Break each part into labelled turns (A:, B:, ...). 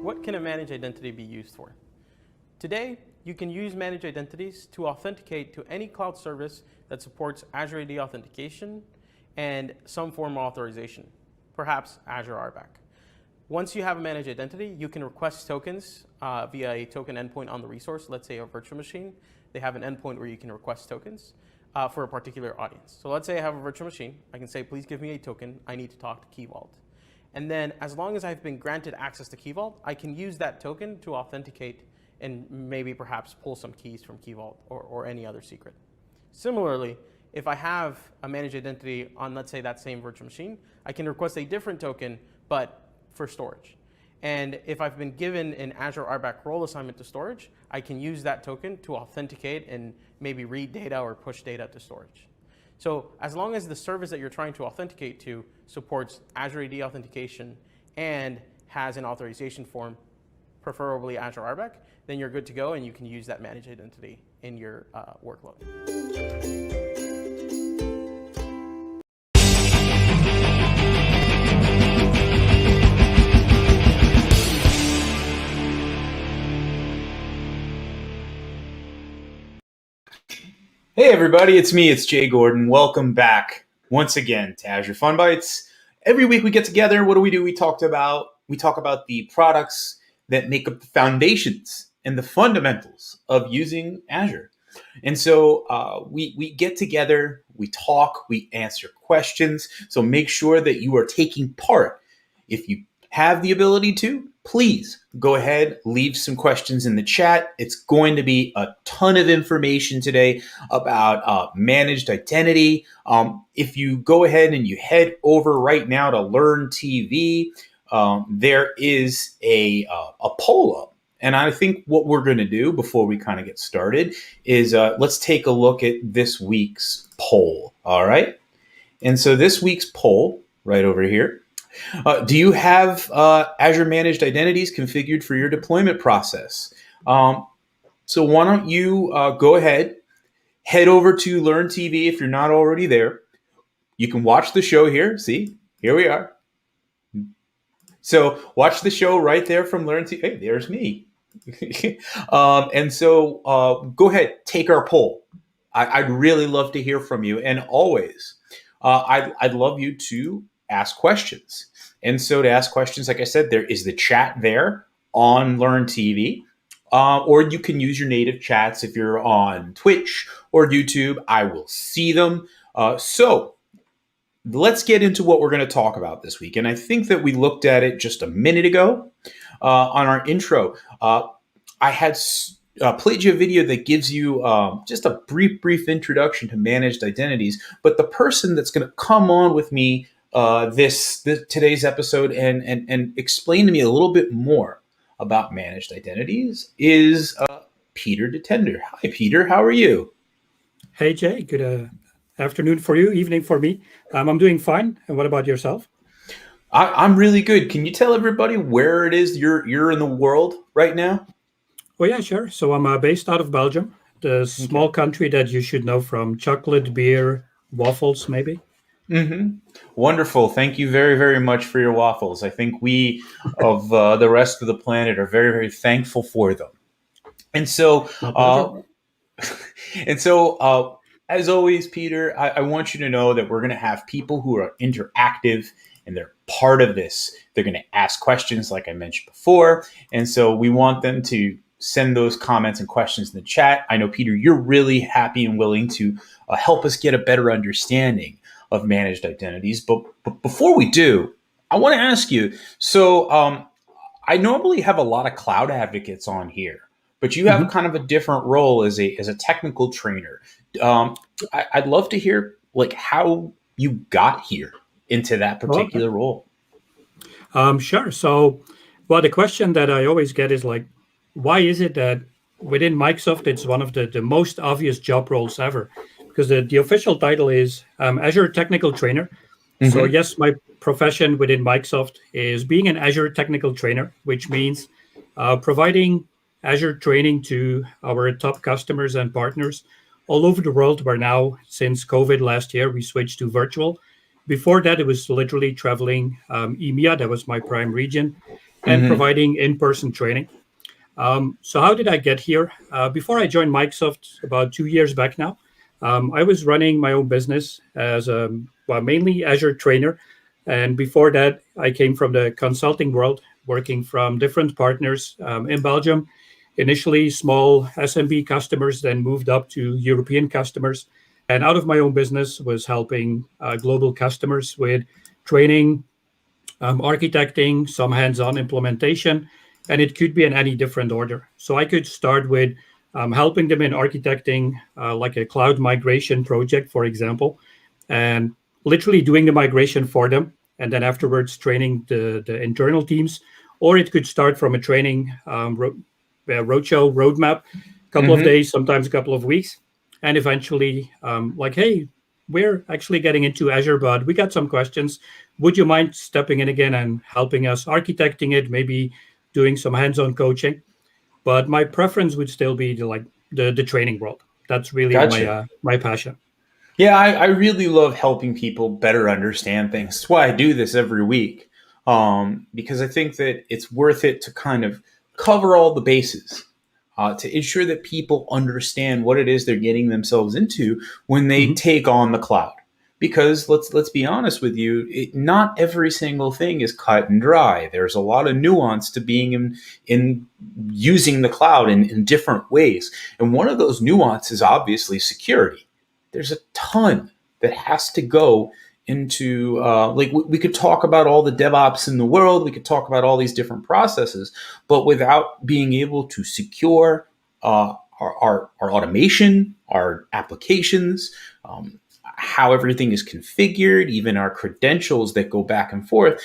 A: what can a managed identity be used for? Today, you can use managed identities to authenticate to any cloud service that supports Azure ID authentication and some form of authorization, perhaps Azure RBAC. Once you have a managed identity, you can request tokens via a token endpoint on the resource, let's say a virtual machine. They have an endpoint where you can request tokens for a particular audience. So let's say I have a virtual machine. I can say, please give me a token. I need to talk to Key Vault. And then as long as I've been granted access to Key Vault, I can use that token to authenticate and maybe perhaps pull some keys from Key Vault or any other secret. Similarly, if I have a managed identity on, let's say, that same virtual machine, I can request a different token, but for storage. And if I've been given an Azure RBAC role assignment to storage, I can use that token to authenticate and maybe read data or push data to storage. So as long as the service that you're trying to authenticate to supports Azure AD authentication and has an authorization form, preferably Azure RBAC, then you're good to go and you can use that managed identity in your workload.
B: Hey everybody, it's me, it's Jay Gordon. Welcome back once again to AzureFunBytes. Every week we get together, what do? We talk about the products that make up the foundations and the fundamentals of using Azure. And so we get together, we talk, we answer questions. So make sure that you are taking part. If you have the ability to, please go ahead, leave some questions in the chat. It's going to be a ton of information today about managed identity. If you go ahead and you head over right now to LearnTV, there is a poll up. And I think what we're going to do before we kind of get started is let's take a look at this week's poll. All right. And so this week's poll right over here. Do you have Azure Managed Identities configured for your deployment process? So why don't you go ahead, head over to LearnTV if you're not already there. You can watch the show here. See, here we are. So watch the show right there from LearnTV. Hey, there's me. And so go ahead, take our poll. I'd really love to hear from you. And always, I'd love you to ask questions. And so to ask questions, like I said, there is the chat there on LearnTV, or you can use your native chats if you're on Twitch or YouTube. I will see them. So let's get into what we're going to talk about this week. And I think that we looked at it just a minute ago on our intro. I had played you a video that gives you just a brief introduction to managed identities. But the person that's going to come on with me today's episode and explain to me a little bit more about managed identities is Peter DeTender. Hi, Peter. How are you?
C: Hey, Jay. Good afternoon for you, evening for me. I'm doing fine. And what about yourself?
B: I'm really good. Can you tell everybody where it is you're in the world right now?
C: Oh, yeah, sure. So I'm based out of Belgium, the small country that you should know from chocolate, beer, waffles, maybe.
B: Mm-hmm. Wonderful. Thank you very, very much for your waffles. I think we of the rest of the planet are very, very thankful for them. And so, as always, Peter, I want you to know that we're going to have people who are interactive and they're part of this. They're going to ask questions like I mentioned before. And so we want them to send those comments and questions in the chat. I know, Peter, you're really happy and willing to help us get a better understanding of managed identities. But before we do, I want to ask you, so I normally have a lot of cloud advocates on here, but you have kind of a different role as a technical trainer. I'd love to hear like how you got here into that particular role.
C: Sure. So, well, the question that I always get is like, why is it that within Microsoft, it's one of the most obvious job roles ever? Because the official title is Azure Technical Trainer. Mm-hmm. So yes, my profession within Microsoft is being an Azure Technical Trainer, which means providing Azure training to our top customers and partners all over the world, where now, since COVID last year, we switched to virtual. Before that, it was literally traveling EMEA. That was my prime region. and providing in-person training. So how did I get here? Before I joined Microsoft about 2 years back now, I was running my own business as a mainly Azure trainer. And before that, I came from the consulting world, working from different partners in Belgium. Initially, small SMB customers, then moved up to European customers. And out of my own business was helping global customers with training, architecting, some hands-on implementation, and it could be in any different order. So I could start with helping them in architecting like a cloud migration project, for example, and literally doing the migration for them, and then afterwards training the internal teams. Or it could start from a training roadshow roadmap, couple of days, sometimes a couple of weeks, and eventually like, hey, we're actually getting into Azure, but we got some questions. Would you mind stepping in again and helping us architecting it, maybe doing some hands-on coaching? But my preference would still be the training world. That's really
B: Gotcha.
C: my passion.
B: Yeah, I really love helping people better understand things. That's why I do this every week, because I think that it's worth it to kind of cover all the bases, to ensure that people understand what it is they're getting themselves into when they take on the cloud. Because let's be honest with you, not every single thing is cut and dry. There's a lot of nuance to being in using the cloud in different ways. And one of those nuances is obviously security. There's a ton that has to go into, like we could talk about all the DevOps in the world. We could talk about all these different processes, but without being able to secure our automation, our applications, how everything is configured, even our credentials that go back and forth,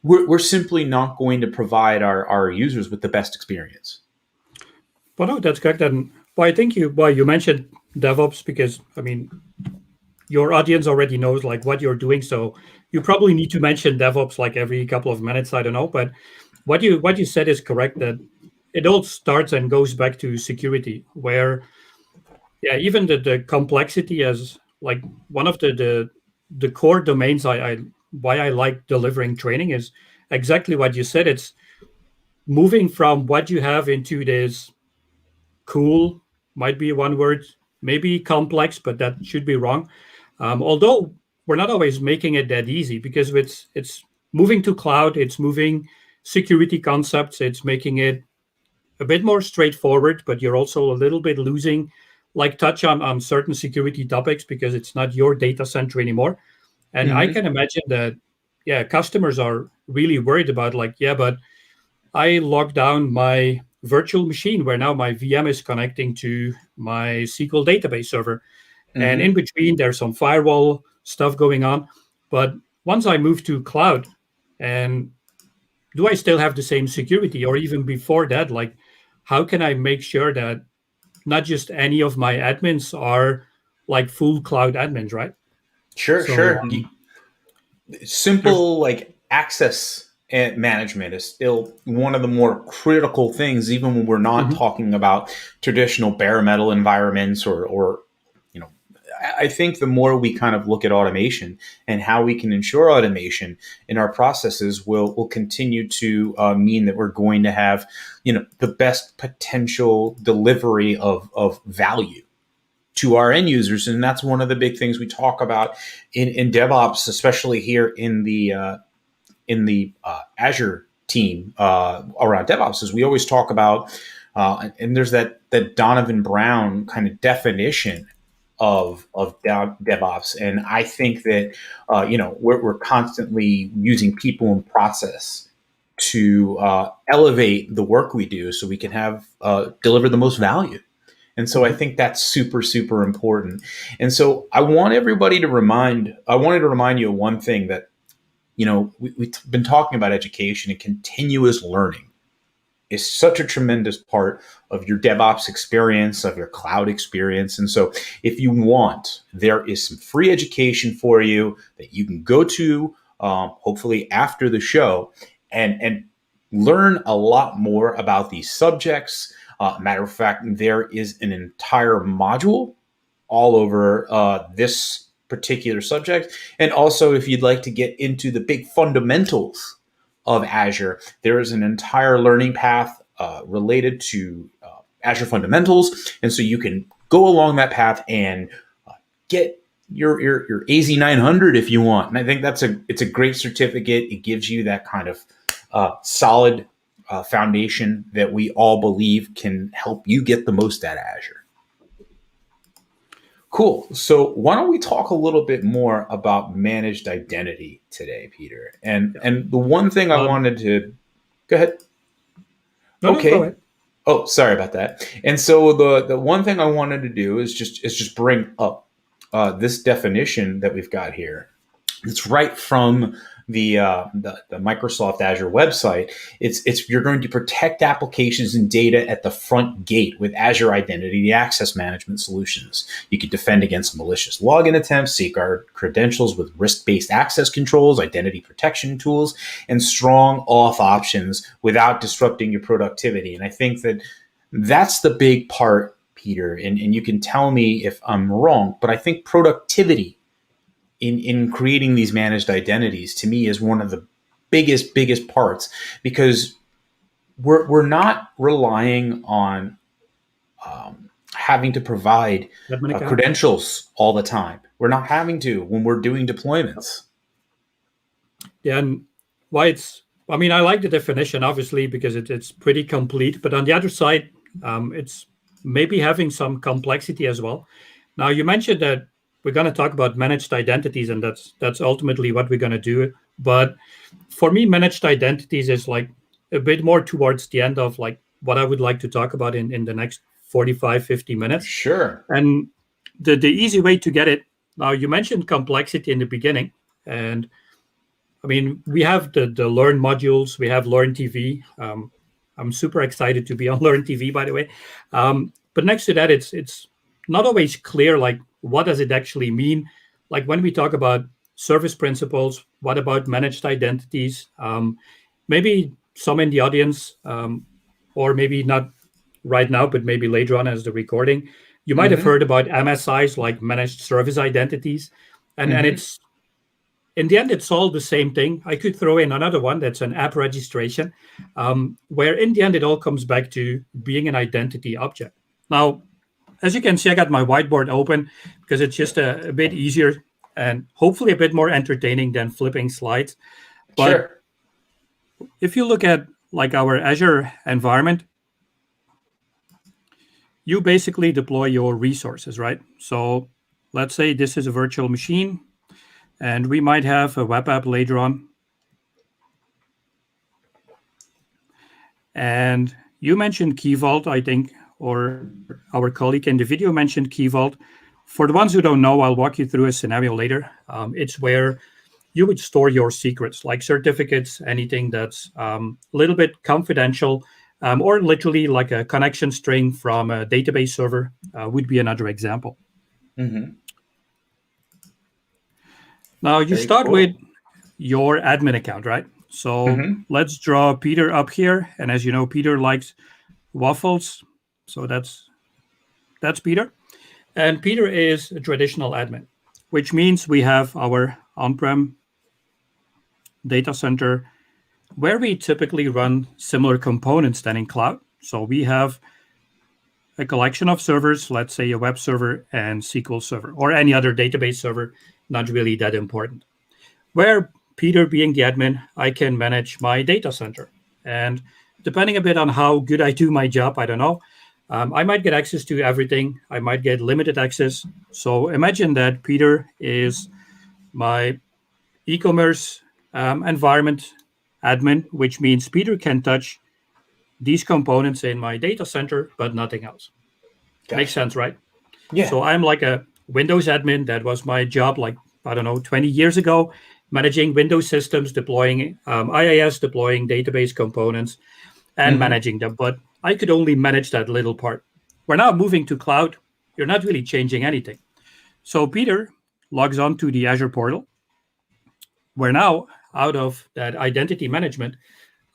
B: we're simply not going to provide our users with the best experience.
C: Well, no, that's correct. And I think you mentioned DevOps because, I mean, your audience already knows like what you're doing. So you probably need to mention DevOps like every couple of minutes. I don't know. But what you said is correct, that it all starts and goes back to security, where, yeah, even the complexity as like one of the core domains why I like delivering training is exactly what you said. It's moving from what you have into this cool, might be one word, maybe complex, but that should be wrong. Although we're not always making it that easy, because it's moving to cloud, it's moving security concepts, it's making it a bit more straightforward, but you're also a little bit losing like touch on certain security topics because it's not your data center anymore. And I can imagine that, yeah, customers are really worried about like, yeah, but I locked down my virtual machine where now my VM is connecting to my SQL database server. And in between, there's some firewall stuff going on. But once I move to cloud, and do I still have the same security? Or even before that, like, how can I make sure that not just any of my admins are like full cloud admins, right?
B: Sure,
C: So
B: sure. Simple like access and management is still one of the more critical things, even when we're not talking about traditional bare metal environments or you know, I think the more we kind of look at automation and how we can ensure automation in our processes will continue to mean that we're going to have, you know, the best potential delivery of value to our end users. And that's one of the big things we talk about in DevOps, especially here in the Azure team around DevOps, is we always talk about, and there's that Donovan Brown kind of definition of DevOps. And I think that, you know, we're constantly using people and process to elevate the work we do so we can have deliver the most value. And so I think that's super, super important. And so I wanted to remind you of one thing that, you know, we've been talking about education, and continuous learning is such a tremendous part of your DevOps experience, of your cloud experience. And so if you want, there is some free education for you that you can go to, hopefully after the show, and learn a lot more about these subjects. Matter of fact, there is an entire module all over this particular subject. And also, if you'd like to get into the big fundamentals of Azure, there is an entire learning path related to Azure fundamentals. And so you can go along that path and get your AZ900 if you want. And I think it's a great certificate. It gives you that kind of solid foundation that we all believe can help you get the most out of Azure. Cool. So why don't we talk a little bit more about managed identity today, Peter? And the one thing I wanted to go ahead.
C: No,
B: Okay.
C: go ahead.
B: Oh, sorry about that. And so the one thing I wanted to do is just bring up this definition that we've got here. It's right from the Microsoft Azure website. It's you're going to protect applications and data at the front gate with Azure Identity Access Management solutions. You can defend against malicious login attempts, safeguard credentials with risk-based access controls, identity protection tools, and strong auth options without disrupting your productivity. And I think that's the big part, Peter. And you can tell me if I'm wrong, but I think productivity in creating these managed identities, to me, is one of the biggest parts, because we're not relying on having to provide credentials all the time. We're not having to when we're doing deployments.
C: Yeah, and why I like the definition, obviously, because it's pretty complete. But on the other side, it's maybe having some complexity as well. Now, you mentioned that we're going to talk about managed identities, and that's ultimately what we're going to do. But for me, managed identities is like a bit more towards the end of like what I would like to talk about in the next 45, 50 minutes.
B: Sure.
C: And the easy way to get it, now you mentioned complexity in the beginning. And I mean, we have the Learn modules, we have LearnTV. I'm super excited to be on LearnTV, by the way. But next to that, it's not always clear, like, what does it actually mean? Like when we talk about service principals, what about managed identities? Maybe some in the audience, or maybe not right now, but maybe later on as the recording, you might have heard about MSIs, like managed service identities. And it's, in the end, it's all the same thing. I could throw in another one that's an app registration, where in the end, it all comes back to being an identity object. Now, as you can see, I got my whiteboard open because it's just a bit easier and hopefully a bit more entertaining than flipping slides. But
B: Sure.
C: if you look at like our Azure environment, you basically deploy your resources, right? So let's say this is a virtual machine, and we might have a web app later on. And you mentioned Key Vault, I think, or our colleague in the video mentioned Key Vault. For the ones who don't know, I'll walk you through a scenario later. It's where you would store your secrets, like certificates, anything that's a little bit confidential, or literally like a connection string from a database server would be another example. Now, you start with your admin account, right? So let's draw Peter up here. And as you know, Peter likes waffles. So that's Peter. And Peter is a traditional admin, which means we have our on-prem data center where we typically run similar components than in cloud. So we have a collection of servers, let's say a web server and SQL server, or any other database server, not really that important. Where Peter, being the admin, I can manage my data center. And depending a bit on how good I do my job, I don't know, I might get access to everything. I might get limited access. So imagine that Peter is my e-commerce environment admin, which means Peter can touch these components in my data center, but nothing else. Gotcha. Makes sense, right?
B: Yeah.
C: So I'm like a Windows admin. That was my job, like, I don't know, 20 years ago, managing Windows systems, deploying IIS, deploying database components, and managing them. But I could only manage that little part. We're now moving to cloud. You're not really changing anything. So Peter logs on to the Azure portal. Where now, out of that identity management,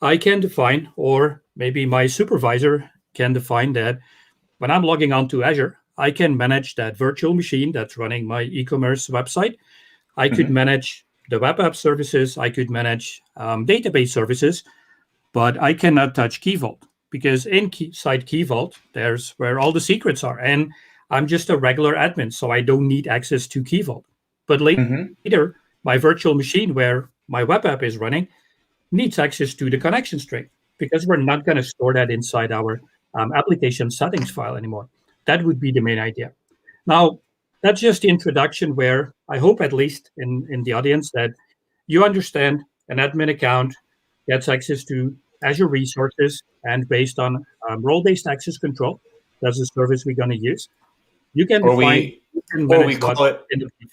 C: I can define, or maybe my supervisor can define, that when I'm logging on to Azure, I can manage that virtual machine that's running my e-commerce website. I could manage the web app services. I could manage database services, but I cannot touch Key Vault because inside Key Vault, there's where all the secrets are. And I'm just a regular admin, so I don't need access to Key Vault. But later, my virtual machine where my web app is running needs access to the connection string because we're not going to store that inside our application settings file anymore. That would be the main idea. Now, that's just the introduction where I hope at least in the audience that you understand an admin account gets access to Azure resources, and based on role-based access control, that's the service we're going to use. You can define,
B: or we call it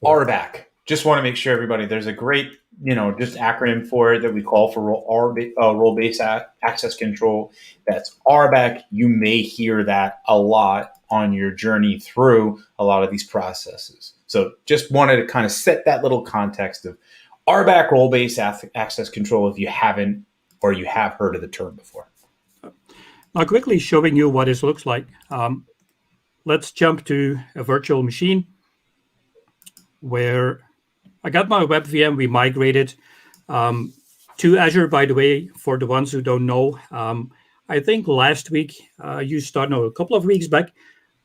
B: RBAC. Just want to make sure everybody, there's a great, just acronym for it that we call for role-based access control. That's RBAC. You may hear that a lot on your journey through a lot of these processes. So just wanted to kind of set that little context of RBAC, role-based access control, if you haven't or you have heard of the term before.
C: Now, quickly showing you what this looks like. Let's jump to a virtual machine where I got my web VM. We migrated to Azure, by the way, for the ones who don't know. I think last week, a couple of weeks back,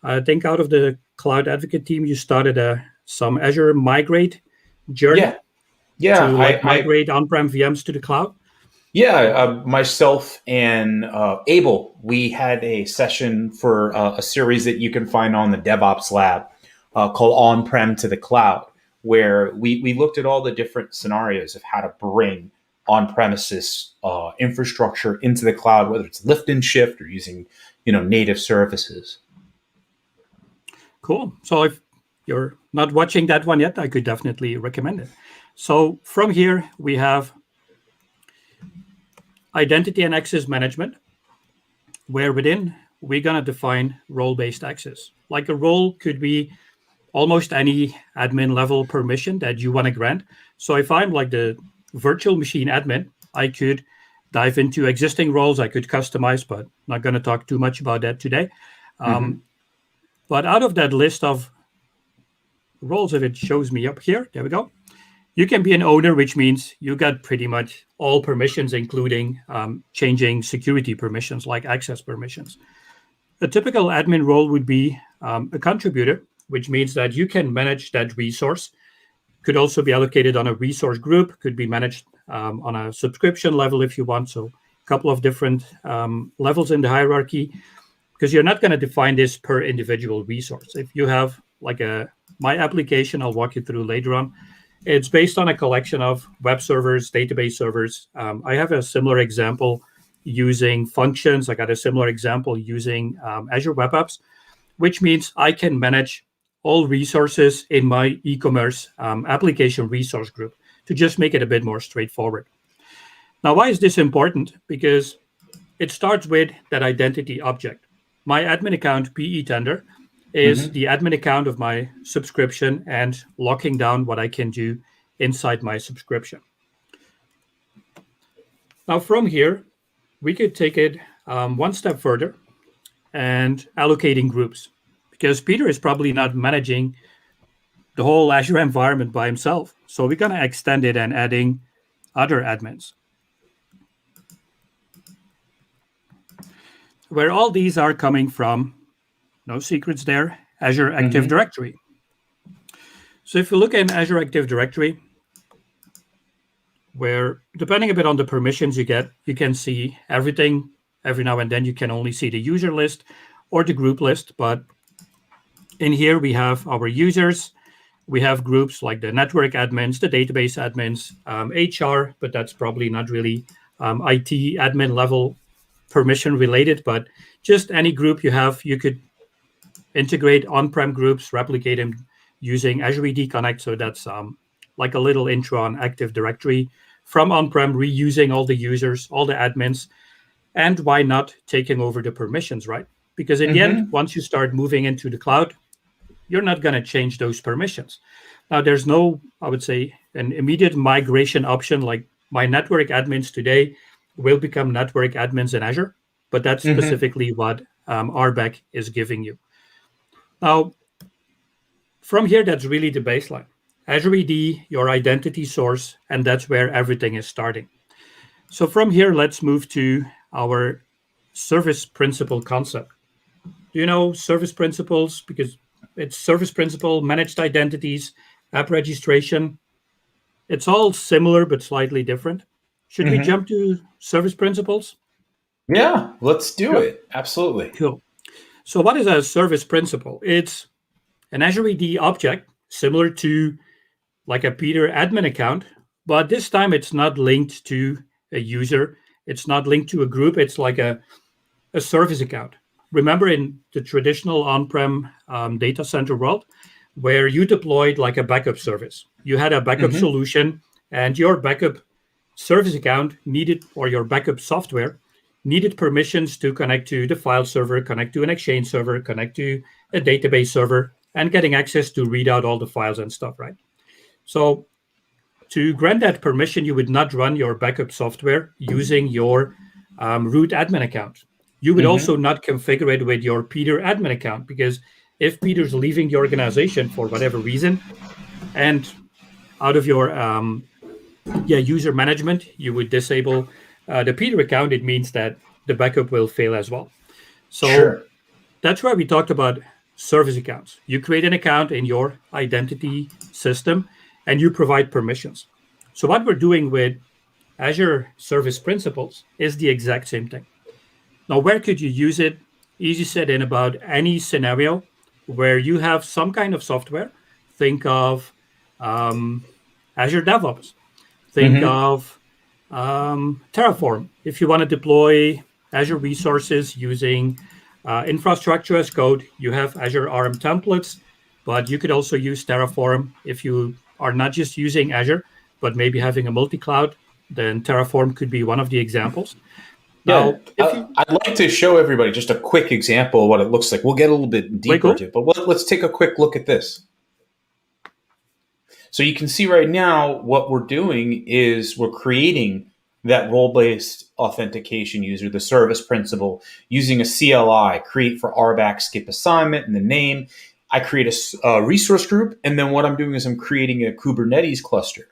C: I think out of the Cloud Advocate team, you started some Azure migrate journey.
B: Yeah.
C: To migrate on-prem VMs to the cloud.
B: Yeah, myself and Abel, we had a session for a series that you can find on the DevOps Lab called On-Prem to the Cloud, where we looked at all the different scenarios of how to bring on-premises infrastructure into the cloud, whether it's lift and shift or using native services.
C: Cool. So if you're not watching that one yet, I could definitely recommend it. So from here, we have identity and access management, where within we're going to define role-based access. Like a role could be almost any admin level permission that you want to grant. So if I'm like the virtual machine admin, I could dive into existing roles. I could customize, but not going to talk too much about that today. But out of that list of roles, if it shows me up here, there we go. You can be an owner, which means you got pretty much all permissions, including changing security permissions like access permissions. A typical admin role would be a contributor, which means that you can manage that resource. Could also be allocated on a resource group, could be managed on a subscription level if you want. So a couple of different levels in the hierarchy, because you're not going to define this per individual resource. If you have like my application, I'll walk you through later on. It's based on a collection of web servers, database servers. I have a similar example using functions. I got a similar example using Azure Web Apps, which means I can manage all resources in my e-commerce application resource group to just make it a bit more straightforward. Now, why is this important? Because it starts with that identity object. My admin account, PE Tender, is the admin account of my subscription and locking down what I can do inside my subscription. Now, from here, we could take it one step further and allocating groups, because Peter is probably not managing the whole Azure environment by himself. So we're going to extend it and adding other admins, where all these are coming from. No secrets there. Azure Active Directory. So if you look in Azure Active Directory, where depending a bit on the permissions you get, you can see everything. Every now and then you can only see the user list or the group list. But in here we have our users. We have groups like the network admins, the database admins, HR, but that's probably not really IT admin level permission related, but just any group you have, you could integrate on-prem groups, replicate them using Azure AD Connect. So that's like a little intro on Active Directory from on-prem, reusing all the users, all the admins, and why not taking over the permissions, right? Because in the end, once you start moving into the cloud, you're not going to change those permissions. Now, there's no, I would say, an immediate migration option like my network admins today will become network admins in Azure, but that's specifically what RBAC is giving you. Now, from here, that's really the baseline. Azure AD, your identity source, and that's where everything is starting. So from here, let's move to our service principal concept. Do you know service principals? Because it's service principal, managed identities, app registration. It's all similar but slightly different. Should we
B: Hmm.
C: jump to service principals?
B: Yeah, let's do
C: Sure.
B: it. Absolutely.
C: Cool. So what is a service principal? It's an Azure AD object similar to like a Peter admin account, but this time it's not linked to a user. It's not linked to a group. It's like a service account. Remember in the traditional on-prem data center world, where you deployed like a backup service, you had a backup
B: Hmm.
C: solution, and your backup service account needed, or your backup software needed permissions to connect to the file server, connect to an Exchange server, connect to a database server, and getting access to read out all the files and stuff, right? So to grant that permission, you would not run your backup software using your root admin account. You would
B: Hmm.
C: also not configure it with your Peter admin account, because if Peter's leaving the organization for whatever reason and out of your user management, you would disable the Peter account. It means that the backup will fail as well. So
B: Sure.
C: that's why we talked about service accounts. You create an account in your identity system and you provide permissions. So what we're doing with Azure Service Principals is the exact same thing. Now, where could you use it? Easy said, in about any scenario where you have some kind of software. Think of um, Azure DevOps. Think
B: Hmm.
C: of Terraform. If you want to deploy Azure resources using infrastructure as code, you have Azure RM templates, but you could also use Terraform if you are not just using Azure, but maybe having a multi-cloud, then Terraform could be one of the examples.
B: Yeah,
C: Now, if you
B: I'd like to show everybody just a quick example of what it looks like. We'll get a little bit
C: way
B: deeper into
C: cool.
B: it, but let's take a quick look at this. So you can see right now what we're doing is we're creating that role-based authentication user, the service principal, using a CLI, create for RBAC, skip assignment, and the name. I create a resource group, and then what I'm doing is I'm creating a Kubernetes cluster.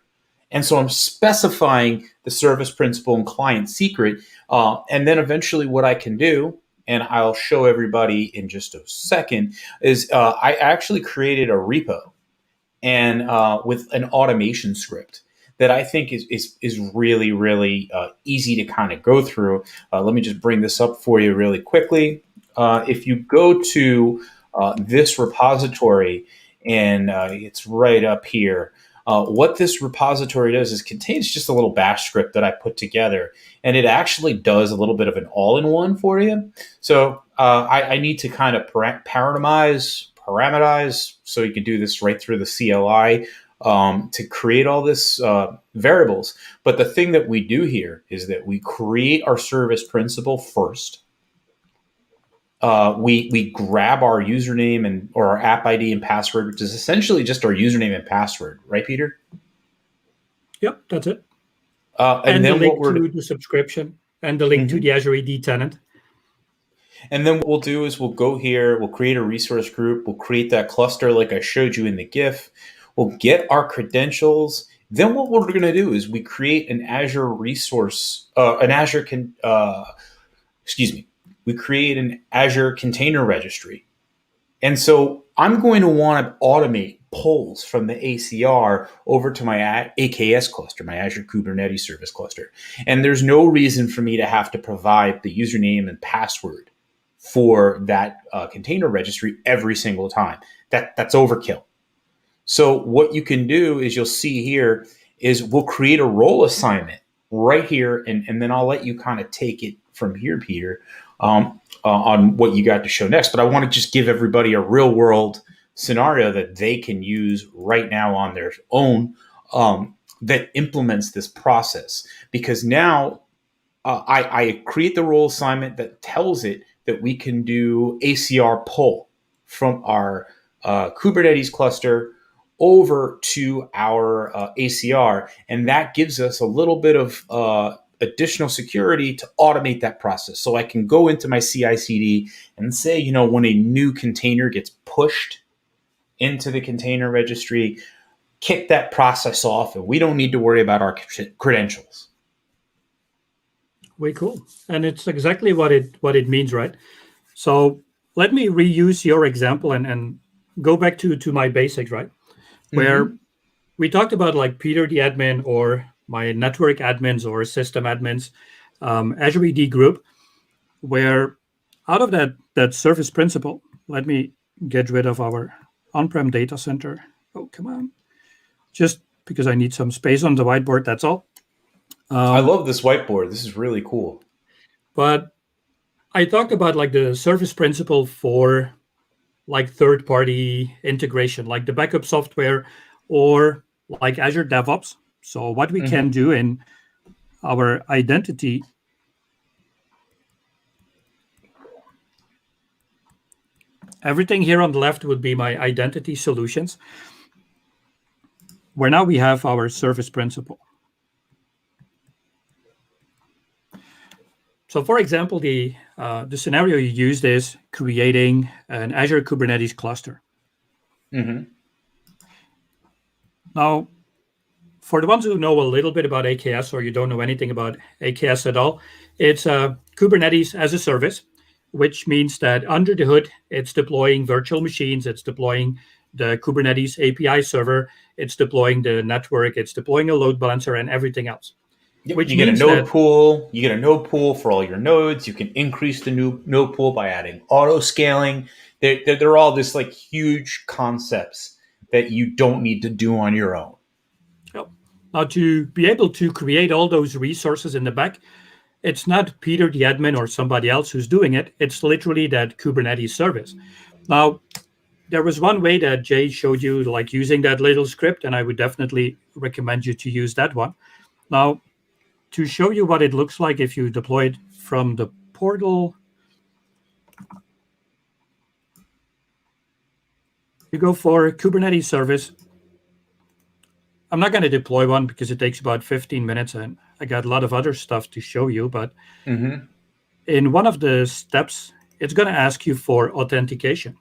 B: And so I'm specifying the service principal and client secret. And then eventually what I can do, and I'll show everybody in just a second, is I actually created a repo and with an automation script that I think is really, really easy to kind of go through. Let me just bring this up for you really quickly. If you go to this repository, and it's right up here. What this repository does is contains just a little bash script that I put together, and it actually does a little bit of an all-in-one for you. So I need to kind of parameterize, so you can do this right through the CLI to create all this variables. But the thing that we do here is that we create our service principal first. We grab our username and or our app ID and password, which is essentially just our username and password, right, Peter?
C: Yep, that's it.
B: And
C: And the
B: then what
C: link
B: we're
C: to the subscription and the link to
B: Mhm.
C: the Azure AD tenant.
B: And then what we'll do is we'll go here, we'll create a resource group, we'll create that cluster like I showed you in the GIF. We'll get our credentials. Then what we're going to do is we create an Azure resource, excuse me, we create an Azure container registry. And so I'm going to want to automate pulls from the ACR over to my AKS cluster, my Azure Kubernetes Service cluster. And there's no reason for me to have to provide the username and password for that container registry every single time. That's overkill. So what you can do is you'll see here is we'll create a role assignment right here, and then I'll let you kind of take it from here, Peter, on what you got to show next. But I want to just give everybody a real world scenario that they can use right now on their own that implements this process. Because now I create the role assignment that tells it that we can do ACR pull from our Kubernetes cluster over to our ACR, and that gives us a little bit of additional security to automate that process. So I can go into my CI/CD and say, when a new container gets pushed into the container registry, kick that process off, and we don't need to worry about our credentials.
C: Way cool. And it's exactly what it means, right? So let me reuse your example and go back to my basics, right? Where we talked about like Peter the admin or my network admins or system admins, Azure AD group, where out of that service principle, let me get rid of our on-prem data center. Oh, come on. Just because I need some space on the whiteboard, that's all.
B: I love this whiteboard. This is really cool.
C: But I talked about like the service principle for like third-party integration, like the backup software or like Azure DevOps. So what we can do in our identity, everything here on the left would be my identity solutions, where now we have our service principle. So for example, the scenario you used is creating an Azure Kubernetes cluster. Now, for the ones who know a little bit about AKS or you don't know anything about AKS at all, it's Kubernetes as a service, which means that under the hood, it's deploying virtual machines, it's deploying the Kubernetes API server, it's deploying the network, it's deploying a load balancer and everything else.
B: You get a node pool. You get a node pool for all your nodes. You can increase the new node pool by adding auto scaling. They're all this like huge concepts that you don't need to do on your own.
C: Yep. Now, to be able to create all those resources in the back, it's not Peter the admin or somebody else who's doing it. It's literally that Kubernetes service. Now, there was one way that Jay showed you, like using that little script, and I would definitely recommend you to use that one. Now, to show you what it looks like if you deploy it from the portal, you go for Kubernetes service. I'm not going to deploy one because it takes about 15 minutes and I got a lot of other stuff to show you. But in one of the steps, it's going to ask you for authentication.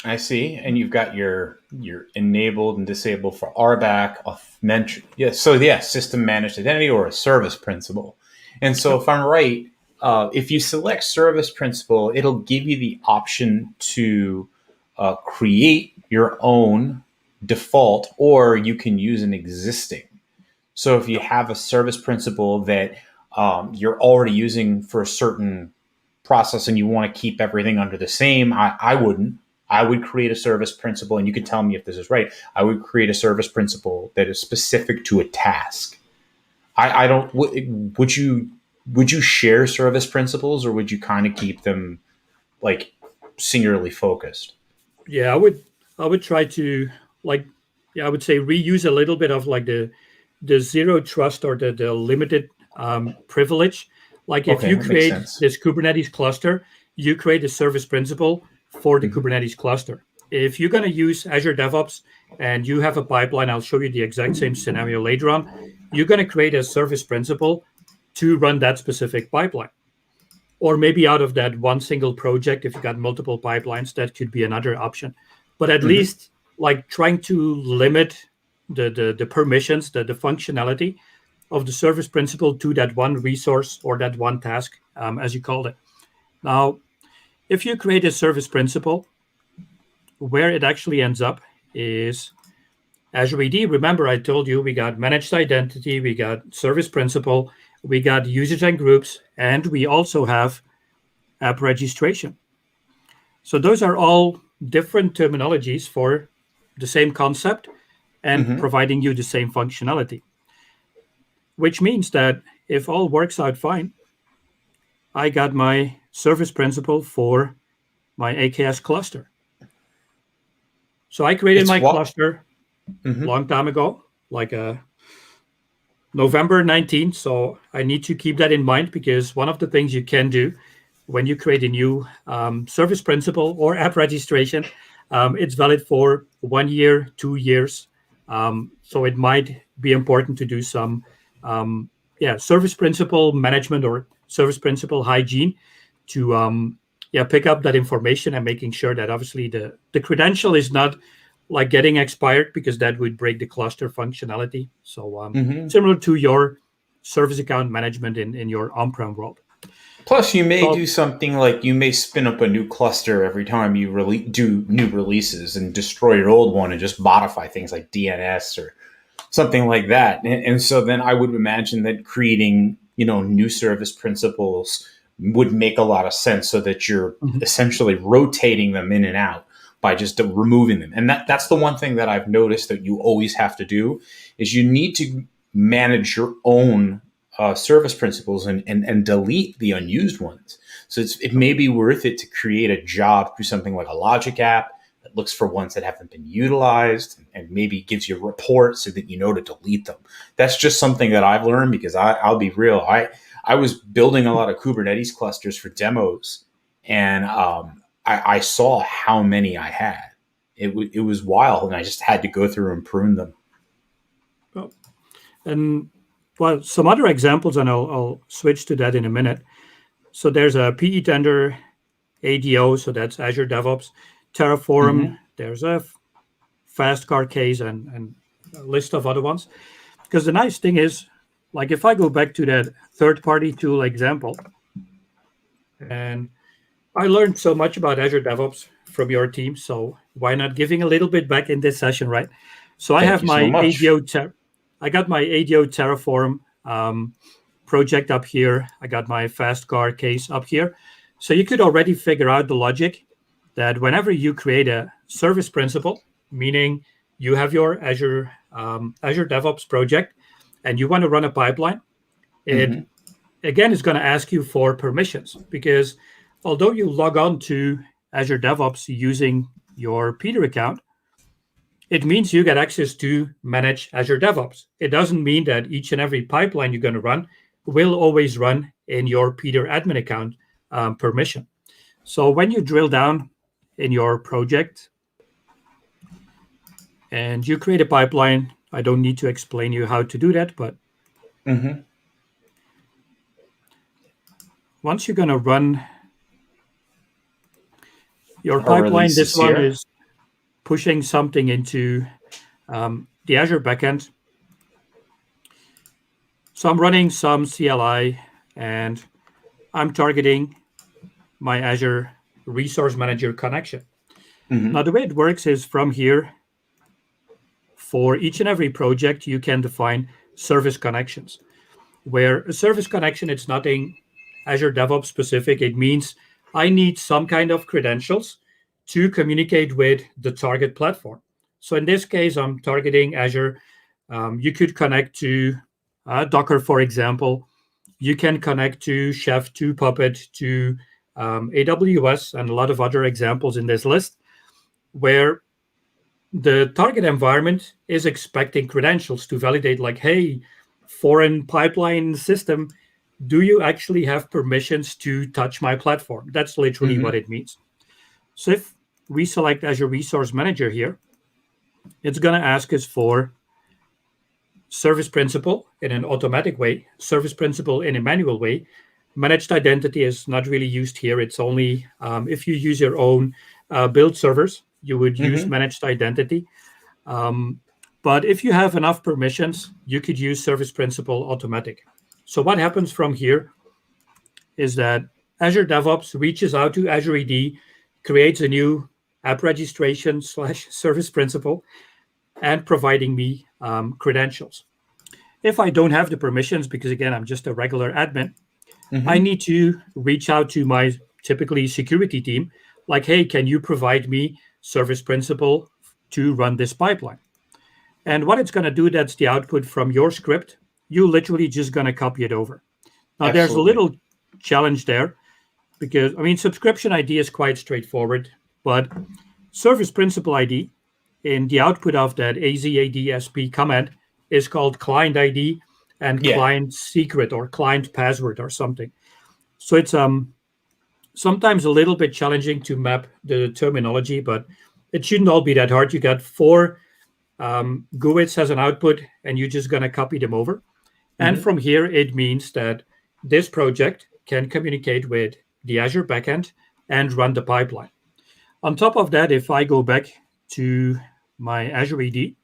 B: I see, and you've got your enabled and disabled for RBAC, system managed identity or a service principal. And so, if I'm right, if you select service principal, it'll give you the option to create your own default, or you can use an existing. So, if you have a service principal that you're already using for a certain process and you want to keep everything under the same, I wouldn't. I would create a service principal, and you can tell me if this is right. I would create a service principal that is specific to a task. I don't. Would you share service principles, or would you kind of keep them like singularly focused?
C: Yeah, I would try to I would say reuse a little bit of like the zero trust or the limited privilege. Like if you create this Kubernetes cluster, you create a service principal for the Kubernetes cluster. If you're going to use Azure DevOps and you have a pipeline, I'll show you the exact same scenario later on, you're going to create a service principal to run that specific pipeline. Or maybe out of that one single project, if you got multiple pipelines, that could be another option. But at least like trying to limit the permissions, the functionality of the service principal to that one resource or that one task, as you called it. Now, if you create a service principal, where it actually ends up is Azure AD. Remember, I told you we got managed identity, we got service principal, we got users and groups, and we also have app registration. So those are all different terminologies for the same concept and providing you the same functionality, which means that if all works out fine, I got my service principal for my AKS cluster. So I created my cluster long time ago, like November 19th. So I need to keep that in mind because one of the things you can do when you create a new service principal or app registration, it's valid for 1 year, 2 years. So it might be important to do some service principal management or service principal hygiene to pick up that information and making sure that obviously the credential is not like getting expired, because that would break the cluster functionality. So similar to your service account management in your on-prem world.
B: Plus, you may do something like you may spin up a new cluster every time you do new releases and destroy your old one and just modify things like DNS or something like that. And so then I would imagine that creating, new service principals would make a lot of sense, so that you're essentially rotating them in and out by just removing them. And that's the one thing that I've noticed that you always have to do is you need to manage your own service principals and delete the unused ones. So it may be worth it to create a job through something like a logic app that looks for ones that haven't been utilized and maybe gives you a report so that you know to delete them. That's just something that I've learned, because I'll be real. I was building a lot of Kubernetes clusters for demos, and I saw how many I had. It was wild, and I just had to go through and prune them.
C: Oh. And well, some other examples, and I'll switch to that in a minute. So there's a PE tender, ADO, so that's Azure DevOps, Terraform. There's a FastCar case and a list of other ones. Because the nice thing is, like if I go back to that third-party tool example, and I learned so much about Azure DevOps from your team, so why not giving a little bit back in this session, right? So I have my ADO. I got my ADO Terraform project up here. I got my FastCar case up here. So you could already figure out the logic that whenever you create a service principal, meaning you have your Azure DevOps project and you want to run a pipeline, it again is going to ask you for permissions, because although you log on to Azure DevOps using your Peter account, it means you get access to manage Azure DevOps. It doesn't mean that each and every pipeline you're going to run will always run in your Peter admin account permission. So when you drill down in your project and you create a pipeline, I don't need to explain you how to do that, but once you're going to run your pipeline, this one is pushing something into the Azure backend. So I'm running some CLI, and I'm targeting my Azure Resource Manager connection. Now, the way it works is from here, for each and every project, you can define service connections, where a service connection, it's nothing Azure DevOps specific. It means I need some kind of credentials to communicate with the target platform. So in this case, I'm targeting Azure. You could connect to Docker, for example. You can connect to Chef, to Puppet, to AWS, and a lot of other examples in this list, where the target environment is expecting credentials to validate, like, hey, foreign pipeline system, do you actually have permissions to touch my platform? That's literally what it means. So if we select Azure Resource Manager here, it's going to ask us for service principal in an automatic way, service principal in a manual way. Managed identity is not really used here. It's only if you use your own build servers, you would use managed identity. But if you have enough permissions, you could use service principal automatic. So what happens from here is that Azure DevOps reaches out to Azure AD, creates a new app registration / service principal, and providing me credentials. If I don't have the permissions, because again, I'm just a regular admin, I need to reach out to my typically security team, like, hey, can you provide me service principal to run this pipeline? And what it's going to do, that's the output from your script. You literally just going to copy it over. Now, there's a little challenge there, because, I mean, subscription ID is quite straightforward, but service principal ID in the output of that AZADSP command is called client ID and client secret or client password or something. So it's sometimes a little bit challenging to map the terminology, but it shouldn't all be that hard. You got 4 GUIDs as an output, and you're just going to copy them over. And from here, it means that this project can communicate with the Azure backend and run the pipeline. On top of that, if I go back to my Azure AD,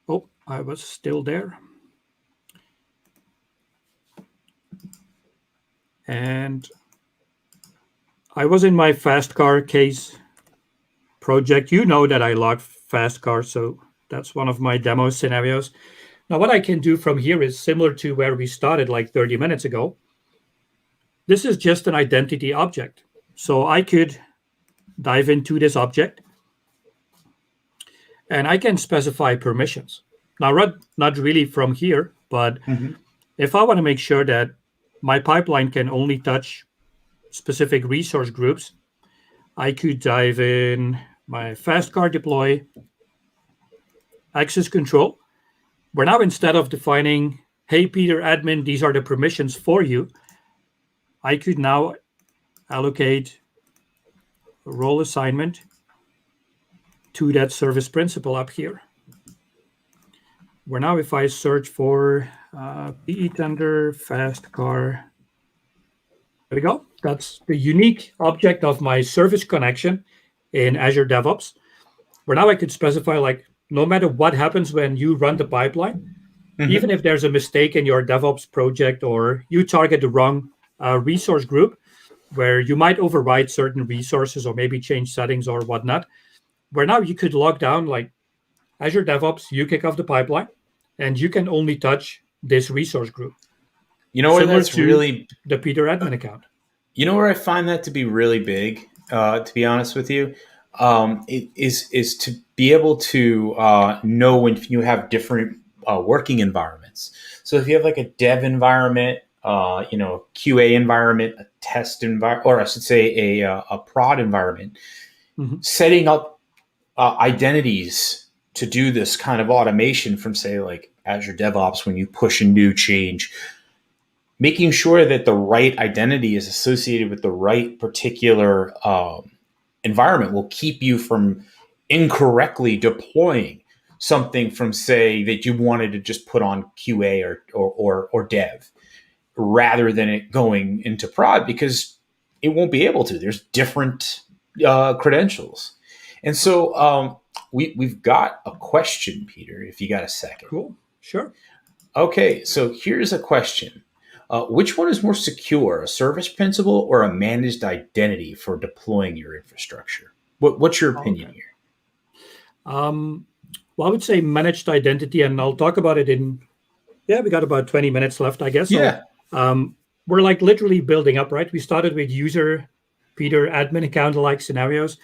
C: oh, I was still there. And I was in my fast car case project. You know that I log fast cars, so that's one of my demo scenarios. Now, what I can do from here is similar to where we started like 30 minutes ago. This is just an identity object. So I could dive into this object and I can specify permissions. Now, not really from here, but if I want to make sure that my pipeline can only touch specific resource groups, I could dive in my fast car deploy, access control, where now instead of defining, hey, Peter, admin, these are the permissions for you, I could now allocate a role assignment to that service principal up here. Where now if I search for PE tender, fast car, there we go. That's the unique object of my service connection in Azure DevOps, where now I could specify like, no matter what happens when you run the pipeline, even if there's a mistake in your DevOps project or you target the wrong resource group, where you might override certain resources or maybe change settings or whatnot, where now you could log down like Azure DevOps, you kick off the pipeline, and you can only touch this resource group.
B: You know where that's really
C: the Peter admin account.
B: You know where I find that to be really big, to be honest with you, is to be able to know when you have different working environments. So if you have like a dev environment, QA environment, a test environment, or I should say a prod environment, setting up identities to do this kind of automation from, say, like Azure DevOps, when you push a new change, making sure that the right identity is associated with the right particular environment will keep you from incorrectly deploying something from, say, that you wanted to just put on QA or dev, rather than it going into prod, because it won't be able to. There's different credentials. And so we've got a question, Peter, if you got a second.
C: Cool. Sure.
B: Okay, so here's a question. Which one is more secure, a service principal or a managed identity for deploying your infrastructure? What's your opinion here?
C: Well, I would say managed identity, and I'll talk about it we got about 20 minutes left, I guess.
B: Yeah.
C: So, we're like literally building up, right? We started with user, Peter, admin account-like scenarios,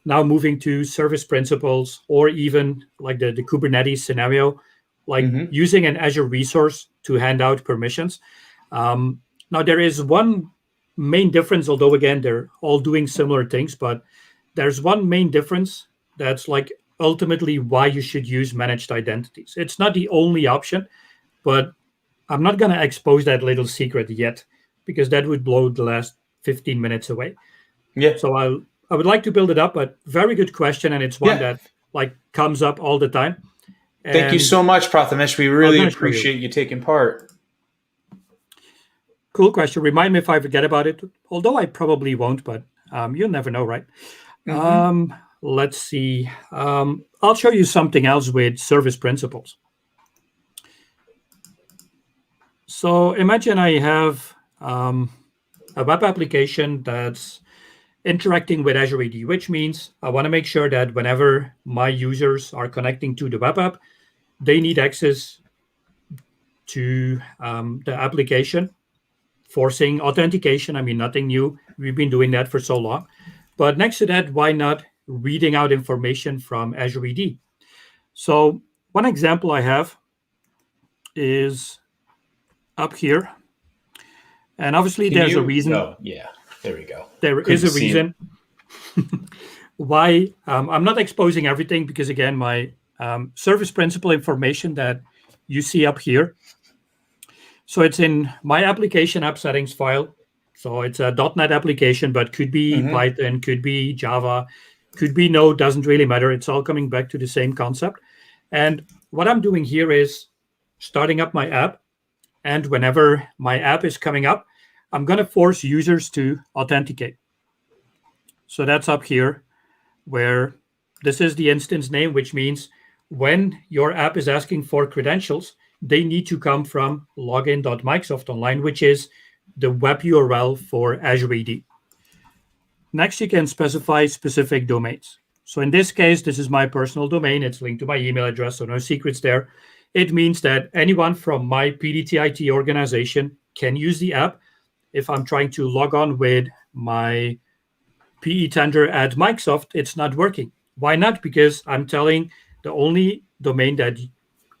C: now moving to service principals, or even like the Kubernetes scenario, like using an Azure resource to hand out permissions. Now, there is one main difference, although, again, they're all doing similar things, but there's one main difference that's like ultimately why you should use managed identities. It's not the only option, but I'm not going to expose that little secret yet, because that would blow the last 15 minutes away.
B: Yeah.
C: So I would like to build it up, but very good question, and it's one that like comes up all the time.
B: Thank you so much, Prathamesh. We really appreciate you taking part.
C: Cool question. Remind me if I forget about it, although I probably won't, but you'll never know, right? Let's see. I'll show you something else with service principals. So imagine I have a web application that's interacting with Azure AD, which means I want to make sure that whenever my users are connecting to the web app, they need access to the application, forcing authentication. I mean, nothing new. We've been doing that for so long. But next to that, why not reading out information from Azure AD? So one example I have is up here. And obviously there's a reason.
B: Oh, yeah, there we go.
C: There is a reason why I'm not exposing everything, because again, my service principal information that you see up here. So it's in my application app settings file. So it's a .NET application, but could be Python, could be Java, could be Node, doesn't really matter. It's all coming back to the same concept. And what I'm doing here is starting up my app. And whenever my app is coming up, I'm going to force users to authenticate. So that's up here, where this is the instance name, which means when your app is asking for credentials, they need to come from login.microsoftonline, which is the web URL for Azure AD. Next, you can specify specific domains. So in this case, this is my personal domain. It's linked to my email address, so no secrets there. It means that anyone from my PDTIT organization can use the app. If I'm trying to log on with my PE tender at Microsoft, it's not working. Why not? Because I'm telling the only domain that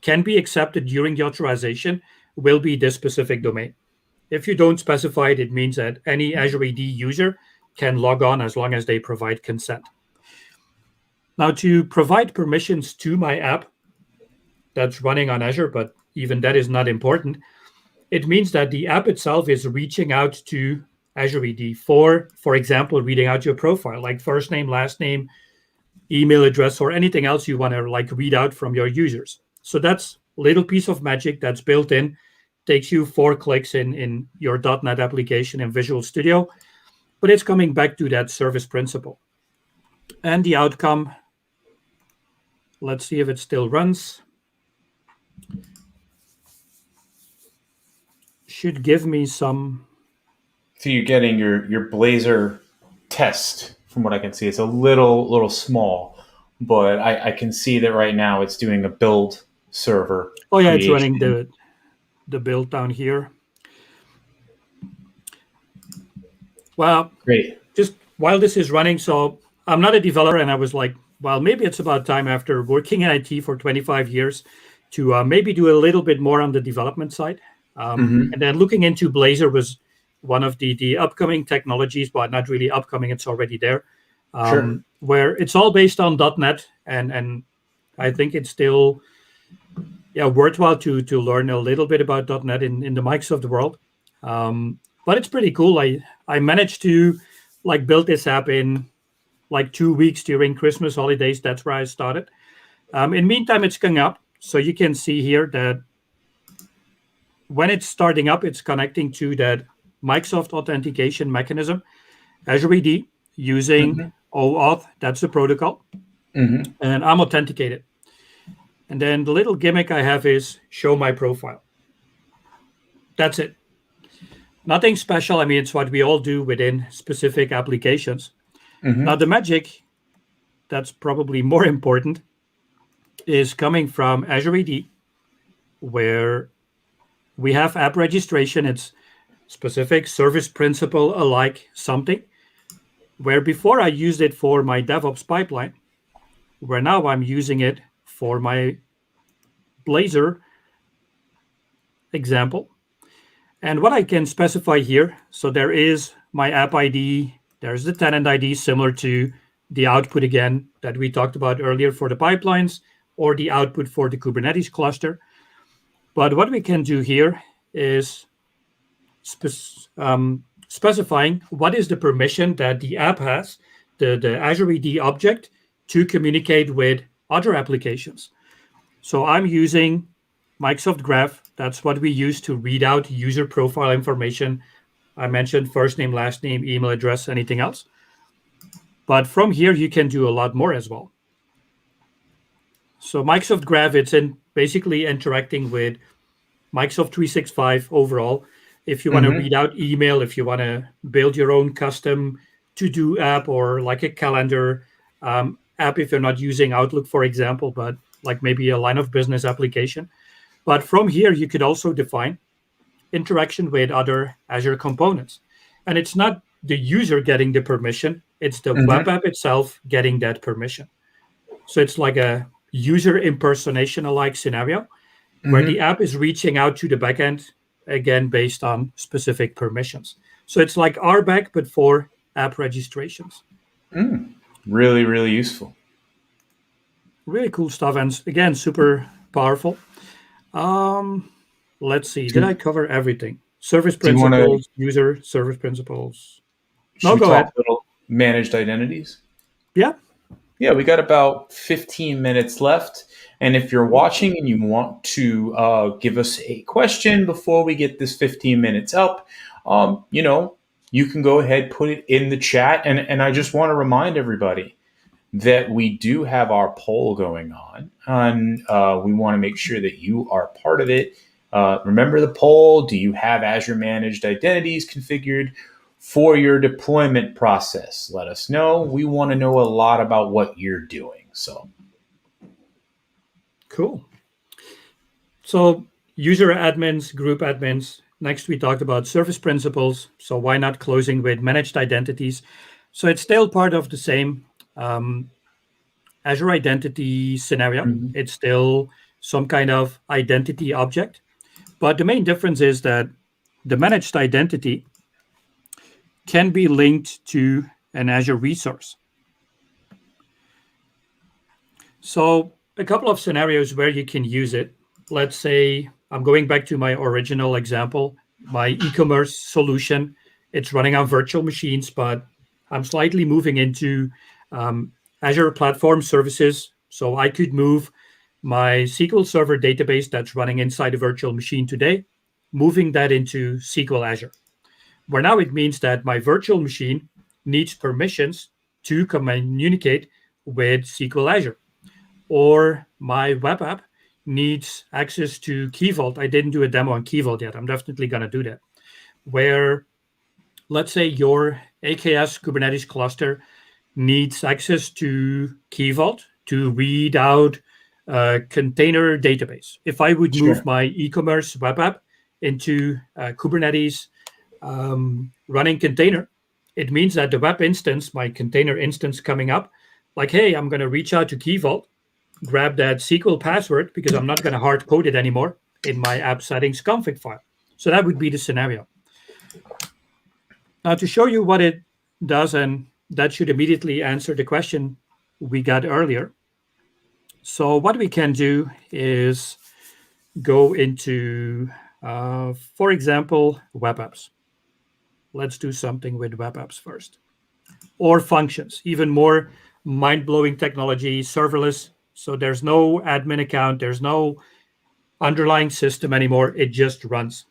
C: can be accepted during the authorization will be this specific domain. If you don't specify it, it means that any Azure AD user can log on as long as they provide consent. Now, to provide permissions to my app that's running on Azure, but even that is not important, it means that the app itself is reaching out to Azure AD for example, reading out your profile, like first name, last name, email address, or anything else you want to read out from your users. So that's a little piece of magic that's built in. Takes you 4 clicks in your .NET application in Visual Studio, but it's coming back to that service principle. And the outcome, let's see if it still runs. Should give me some.
B: So you're getting your Blazor test, from what I can see. It's a little small, but I can see that right now it's doing a build server.
C: Oh yeah,
B: creation.
C: it's running the build down here. Well,
B: Great.
C: Just while this is running, so I'm not a developer, and I was like, well, maybe it's about time after working in IT for 25 years to maybe do a little bit more on the development side. And then looking into Blazor was one of the upcoming technologies, but not really upcoming, it's already there,
B: Sure.
C: where it's all based on .NET, and I think it's still worthwhile to learn a little bit about .NET in the Microsoft world. But it's pretty cool. I managed to build this app in 2 weeks during Christmas holidays. That's where I started. In meantime, it's going up. So you can see here that when it's starting up, it's connecting to that Microsoft authentication mechanism, Azure AD, using OAuth. That's the protocol. And I'm authenticated. And then the little gimmick I have is show my profile. That's it. Nothing special. I mean, it's what we all do within specific applications. Now, the magic that's probably more important is coming from Azure AD, where we have app registration. It's specific service principle alike something, where before I used it for my DevOps pipeline, where now I'm using it for my Blazor example. And what I can specify here, so there is my app ID, there's the tenant ID, similar to the output again that we talked about earlier for the pipelines, or the output for the Kubernetes cluster. But what we can do here is specifying what is the permission that the app has, the Azure AD object, to communicate with other applications. So I'm using Microsoft Graph. That's what we use to read out user profile information. I mentioned first name, last name, email address, anything else. But from here, you can do a lot more as well. So Microsoft Graph, it's basically interacting with Microsoft 365 overall. If you want to read out email, if you want to build your own custom to-do app, or like a calendar app, if you're not using Outlook, for example, but maybe a line of business application. But from here, you could also define interaction with other Azure components. And it's not the user getting the permission, it's the web app itself getting that permission. So it's like a user impersonation-alike scenario where the app is reaching out to the backend, again, based on specific permissions. So it's like RBAC, but for app registrations.
B: Really, really useful.
C: Really cool stuff. And again, super powerful. Let's see. Did I cover everything? Service principles, user service principles. No, go ahead.
B: Little managed identities?
C: Yeah.
B: Yeah, we got about 15 minutes left. And if you're watching and you want to give us a question before we get this 15 minutes up, you can go ahead, put it in the chat. And I just want to remind everybody that we do have our poll going on, and we want to make sure that you are part of it. Remember the poll: do you have Azure Managed Identities configured for your deployment process? Let us know. We want to know a lot about what you're doing. So
C: cool. So user admins, group admins. Next, we talked about service principals. So why not closing with managed identities? So it's still part of the same Azure identity scenario. It's still some kind of identity object. But the main difference is that the managed identity can be linked to an Azure resource. So a couple of scenarios where you can use it. Let's say I'm going back to my original example, my e-commerce solution. It's running on virtual machines, but I'm slightly moving into Azure Platform Services. So I could move my SQL Server database that's running inside a virtual machine today, moving that into SQL Azure, where now it means that my virtual machine needs permissions to communicate with SQL Azure. Or my web app needs access to Key Vault. I didn't do a demo on Key Vault yet. I'm definitely going to do that. Where, let's say, your AKS Kubernetes cluster needs access to Key Vault to read out a container database. If I would move my e-commerce web app into Kubernetes running container, it means that the web instance, my container instance coming up, like, hey, I'm going to reach out to Key Vault, grab that SQL password because I'm not going to hard code it anymore in my app settings config file. So that would be the scenario. Now, to show you what it does, and that should immediately answer the question we got earlier. So what we can do is go into, for example, web apps. Let's do something with web apps first. Or functions, even more mind-blowing technology, serverless. So there's no admin account. There's no underlying system anymore. It just runs.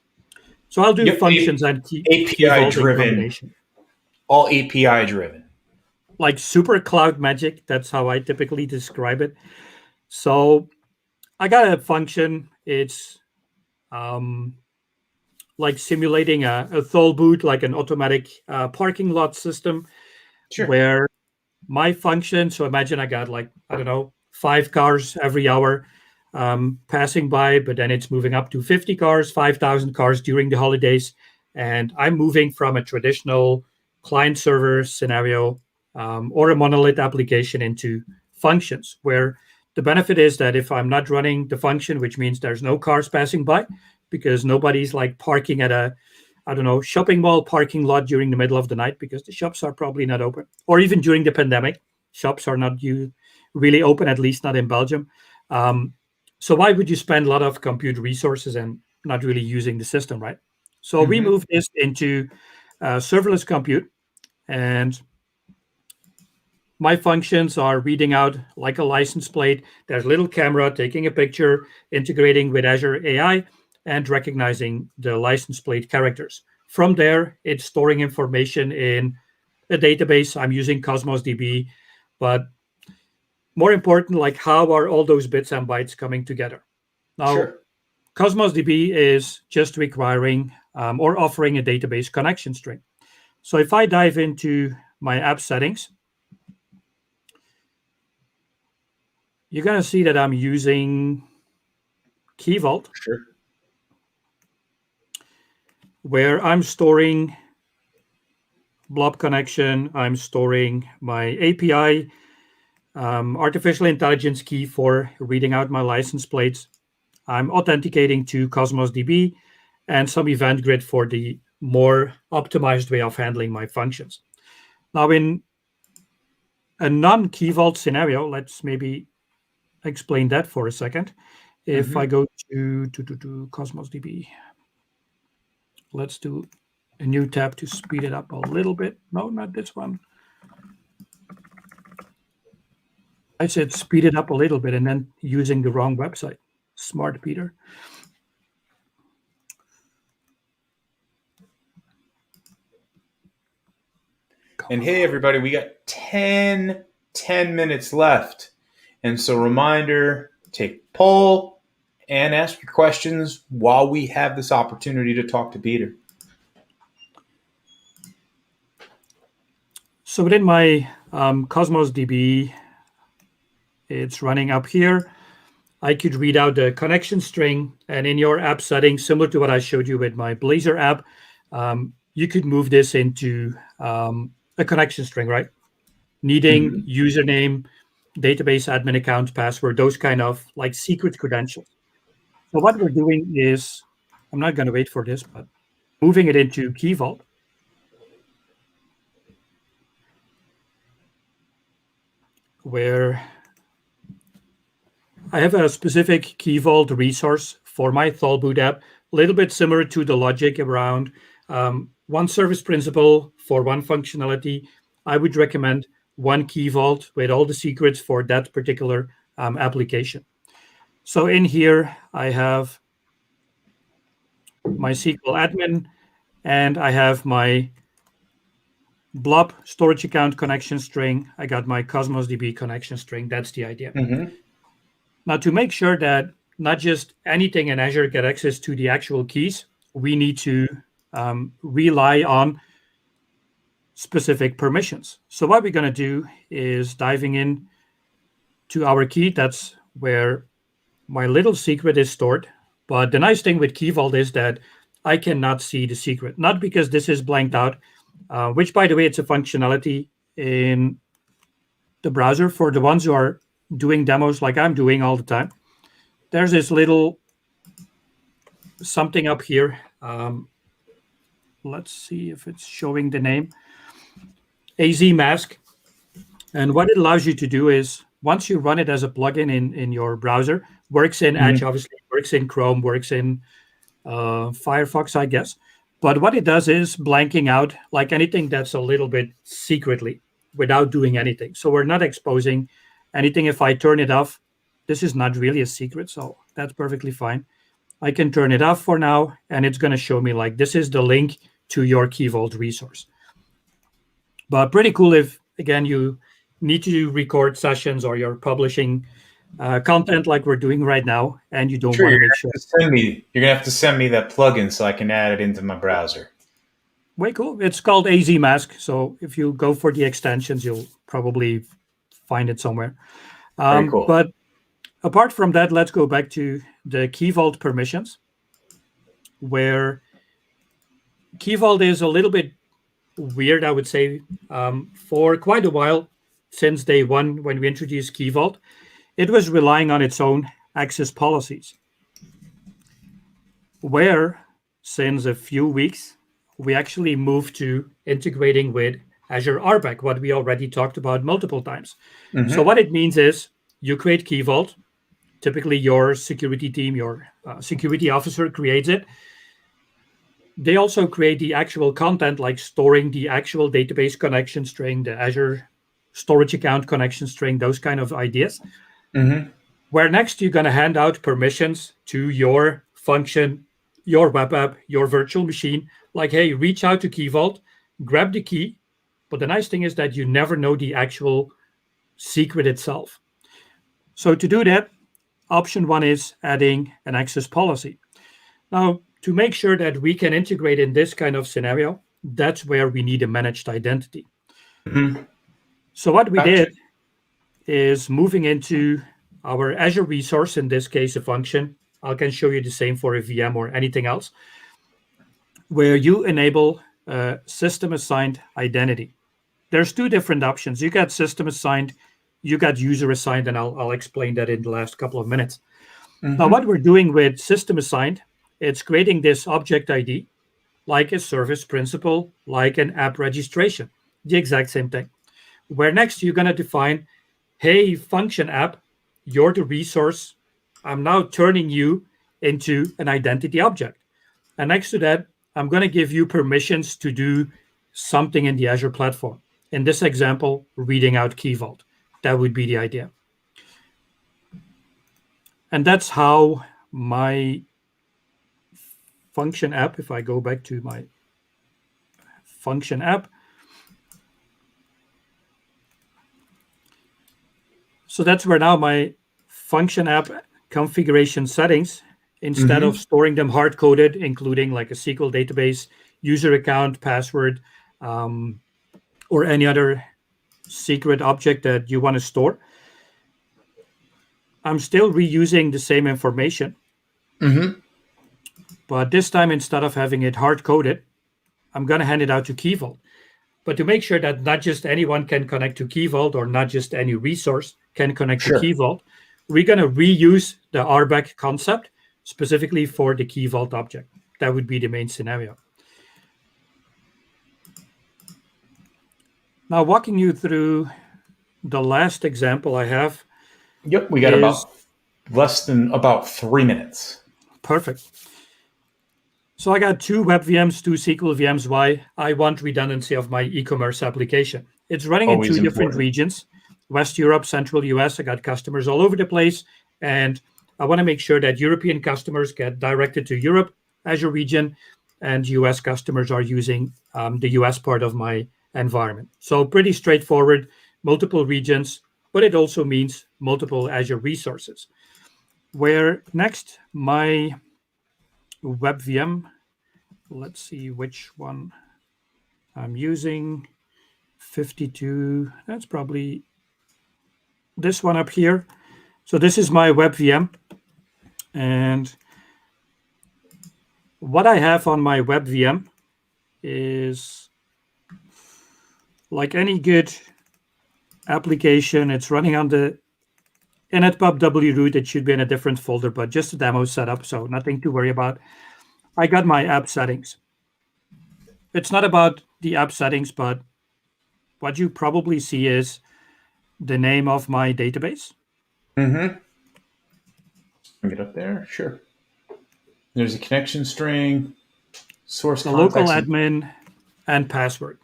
C: So I'll do functions and
B: API driven. All API driven.
C: Like super cloud magic. That's how I typically describe it. So I got a function. It's like simulating a toll booth, like an automatic parking lot system, where my function, so imagine I got like, I don't know, 5 cars every hour passing by, but then it's moving up to 50 cars, 5,000 cars during the holidays. And I'm moving from a traditional client server scenario or a monolith application into functions, where the benefit is that if I'm not running the function, which means there's no cars passing by because nobody's like parking at a, I don't know, shopping mall parking lot during the middle of the night because the shops are probably not open. Or even during the pandemic, shops are not really open, at least not in Belgium. So why would you spend a lot of compute resources and not really using the system, right? So we moved this into serverless compute, and my functions are reading out like a license plate. There's a little camera taking a picture, integrating with Azure AI, and recognizing the license plate characters. From there, it's storing information in a database. I'm using Cosmos DB, but more important, like how are all those bits and bytes coming together? Now, Cosmos DB is just requiring or offering a database connection string. So if I dive into my app settings, you're going to see that I'm using Key Vault, where I'm storing blob connection. I'm storing my API, artificial intelligence key for reading out my license plates. I'm authenticating to Cosmos DB and some event grid for the more optimized way of handling my functions. Now, in a non-Key Vault scenario, let's maybe explain that for a second. If I go to Cosmos DB, let's do a new tab to speed it up a little bit. No, not this one. I said speed it up a little bit and then using the wrong website. Smart Peter.
B: And hey, everybody, we got 10 minutes left. And so reminder, take poll and ask your questions while we have this opportunity to talk to Peter.
C: So within my Cosmos DB, it's running up here. I could read out the connection string, and in your app settings, similar to what I showed you with my Blazor app, you could move this into a connection string, right? Needing username, database admin account, password, those kind of like secret credentials. So what we're doing is, I'm not going to wait for this, but moving it into Key Vault. Where I have a specific Key Vault resource for my Thalboot app, a little bit similar to the logic around one service principal for one functionality. I would recommend one Key Vault with all the secrets for that particular application. So in here, I have my SQL admin, and I have my blob storage account connection string. I got my Cosmos DB connection string. That's the idea. Now, to make sure that not just anything in Azure get access to the actual keys, we need to rely on specific permissions. So what we're going to do is diving in to our key. That's where my little secret is stored. But the nice thing with Key Vault is that I cannot see the secret, not because this is blanked out, which, by the way, it's a functionality in the browser for the ones who are doing demos like I'm doing all the time. There's this little something up here. Let's see if it's showing the name. AZ Mask. And what it allows you to do is, once you run it as a plugin in your browser, works in Edge, obviously, works in Chrome, works in Firefox, I guess. But what it does is blanking out like anything that's a little bit secretly without doing anything. So we're not exposing anything. If I turn it off, this is not really a secret, so that's perfectly fine. I can turn it off for now, and it's going to show me like this is the link to your Key Vault resource. But pretty cool if, again, you need to record sessions or you're publishing content like we're doing right now, and you don't want to make sure.
B: You're going to have to send me that plugin so I can add it into my browser.
C: Way cool. It's called AZ Mask, so if you go for the extensions, you'll probably find it somewhere.
B: Very cool.
C: But apart from that, let's go back to the Key Vault permissions, where Key Vault is a little bit weird, I would say. For quite a while, since day one, when we introduced Key Vault, it was relying on its own access policies, where since a few weeks, we actually moved to integrating with Azure RBAC, what we already talked about multiple times. So what it means is you create Key Vault. Typically, your security team, your security officer creates it. They also create the actual content, like storing the actual database connection string, the Azure storage account connection string, those kind of ideas. Where next you're going to hand out permissions to your function, your web app, your virtual machine, like, hey, reach out to Key Vault, grab the key. But the nice thing is that you never know the actual secret itself. So to do that, option one is adding an access policy. Now, to make sure that we can integrate in this kind of scenario, that's where we need a managed identity. So what we did is moving into our Azure resource, in this case, a function. I can show you the same for a VM or anything else, where you enable a system-assigned identity. There's two different options. You got system-assigned, you got user-assigned, and I'll explain that in the last couple of minutes. Now, what we're doing with system-assigned, it's creating this object ID, like a service principal, like an app registration, the exact same thing. Where next you're going to define, hey, function app, you're the resource. I'm now turning you into an identity object. And next to that, I'm going to give you permissions to do something in the Azure platform. In this example, reading out Key Vault. That would be the idea. And that's how my function app, if I go back to my function app, So that's where now my function app configuration settings, instead of storing them hard coded, including like a SQL database, user account, password, or any other secret object that you want to store, I'm still reusing the same information. But this time, instead of having it hard coded, I'm going to hand it out to Key Vault. But to make sure that not just anyone can connect to Key Vault, or not just any resource can connect to Key Vault, we're going to reuse the RBAC concept specifically for the Key Vault object. That would be the main scenario. Now, walking you through the last example I have.
B: Yep, we got about less than about 3 minutes.
C: Perfect. So I got 2 web VMs, 2 SQL VMs. Why? I want redundancy of my e-commerce application. It's running in 2 different regions, West Europe, Central US. I got customers all over the place. And I want to make sure that European customers get directed to Europe, Azure region, and US customers are using the US part of my environment. So pretty straightforward, multiple regions, but it also means multiple Azure resources. Where next, my web VM, let's see which one I'm using, 52, that's probably this one up here. So this is my web VM. And what I have on my web VM is, like any good application, it's running on the initpub wroot. It should be in a different folder, but just a demo setup, so nothing to worry about. I got my app settings. It's not about the app settings, but what you probably see is the name of my database.
B: Bring it up there. Sure. There's a connection string, source
C: the local admin, and password.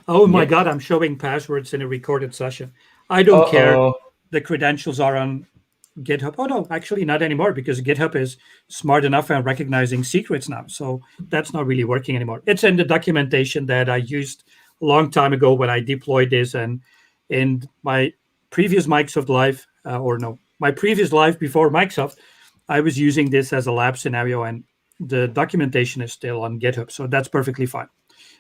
C: Oh my God, I'm showing passwords in a recorded session. I don't care. The credentials are on GitHub. Oh no, actually not anymore, because GitHub is smart enough and recognizing secrets now. So that's not really working anymore. It's in the documentation that I used a long time ago when I deployed this, and in my previous Microsoft life, my previous life before Microsoft, I was using this as a lab scenario, and the documentation is still on GitHub. So that's perfectly fine.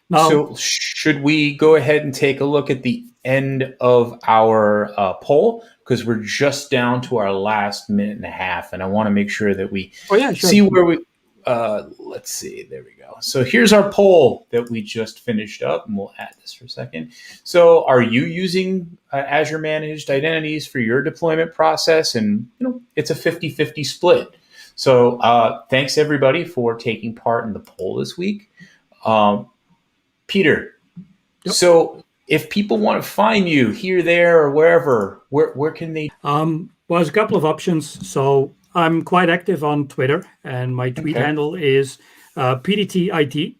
C: Now,
B: so should we go ahead and take a look at the end of our poll? Because we're just down to our last minute and a half, and I want to make sure that we see where we, let's see, there we go. So here's our poll that we just finished up, and we'll add this for a second. So are you using Azure Managed Identities for your deployment process? And it's a 50-50 split. So thanks everybody for taking part in the poll this week. Peter, so if people want to find you here, there, or wherever, where can they?
C: Well, there's a couple of options. So I'm quite active on Twitter, and my tweet handle is PDTIT.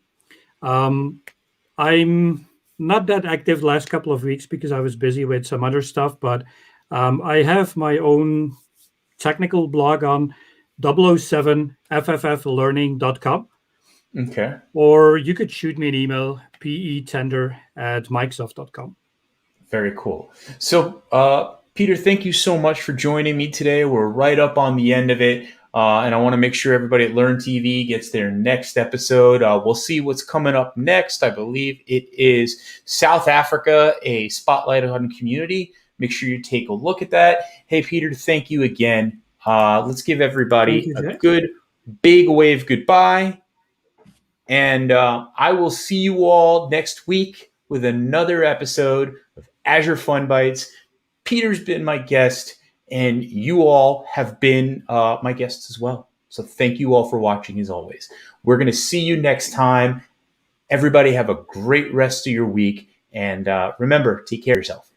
C: I'm not that active the last couple of weeks because I was busy with some other stuff, but I have my own technical blog on 007ffflearning.com.
B: Okay.
C: Or you could shoot me an email, petender@microsoft.com.
B: Very cool. So, Peter, thank you so much for joining me today. We're right up on the end of it. And I want to make sure everybody at LearnTV gets their next episode. We'll see what's coming up next. I believe it is South Africa, a spotlight on community. Make sure you take a look at that. Hey, Peter, thank you again. Let's give everybody a good big wave goodbye. And I will see you all next week with another episode of Azure FunBytes. Peter's been my guest, and you all have been my guests as well. So thank you all for watching as always. We're going to see you next time. Everybody have a great rest of your week. And remember, take care of yourself.